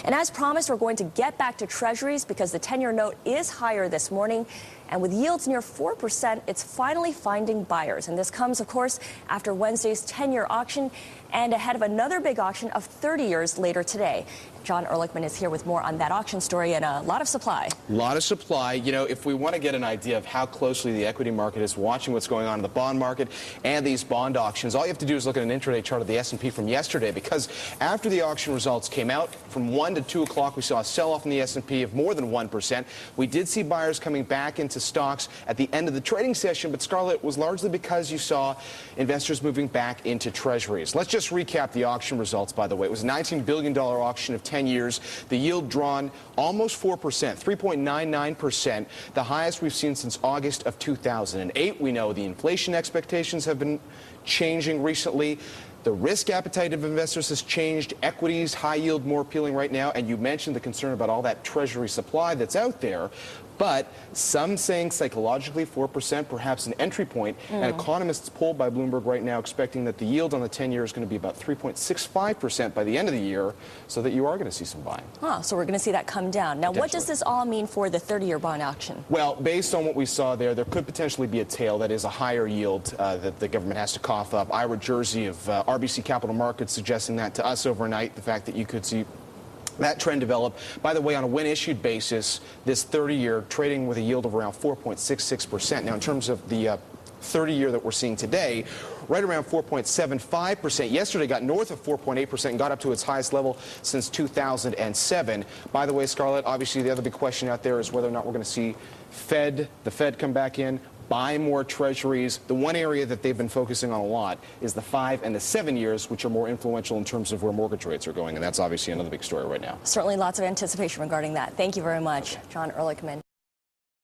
And as promised, we're going to get back to Treasuries because the 10-year note is higher this morning. And with yields near 4%, it's finally finding buyers. And this comes, of course, after Wednesday's 10-year auction and ahead of another big auction of 30 years later today. John Ehrlichman is here with more on that auction story and a lot of supply. A lot of supply. You know, if we want to get an idea of how closely the equity market is watching what's going on in the bond market and these bond auctions, all you have to do is look at an intraday chart of the S&P from yesterday, because after the auction results came out, from 1 to 2 o'clock, we saw a sell-off in the S&P of more than 1%. We did see buyers coming back into stocks at the end of the trading session, but Scarlett, was largely because you saw investors moving back into Treasuries. Let's just recap the auction results, by the way. It was a $19 billion auction of 10 years. The yield drawn almost 4%, 3.99%, the highest we've seen since August of 2008. We know the inflation expectations have been changing recently. The risk appetite of investors has changed. Equities, high yield, more appealing right now. And you mentioned the concern about all that Treasury supply that's out there. But some saying psychologically 4%, perhaps an entry point. And economists polled by Bloomberg right now expecting that the yield on the 10-year is going to be about 3.65% by the end of the year, so that you are going to see some buying. So we're going to see that come down. Now, what does this all mean for the 30-year bond auction? Well, based on what we saw there could potentially be a tail, that is a higher yield that the government has to cough up. Ira Jersey of RBC Capital Markets suggesting that to us overnight, the fact that you could see that trend develop. By the way, on a when-issued basis, this 30-year trading with a yield of around 4.66%. Now, in terms of the 30-year that we're seeing today, right around 4.75%. Yesterday got north of 4.8% and got up to its highest level since 2007. By the way, Scarlett, obviously the other big question out there is whether or not we're going to see the Fed come back in, buy more Treasuries. The one area that they've been focusing on a lot is the 5 and the 7 years, which are more influential in terms of where mortgage rates are going. And that's obviously another big story right now. Certainly lots of anticipation regarding that. Thank you very much, John Ehrlichman.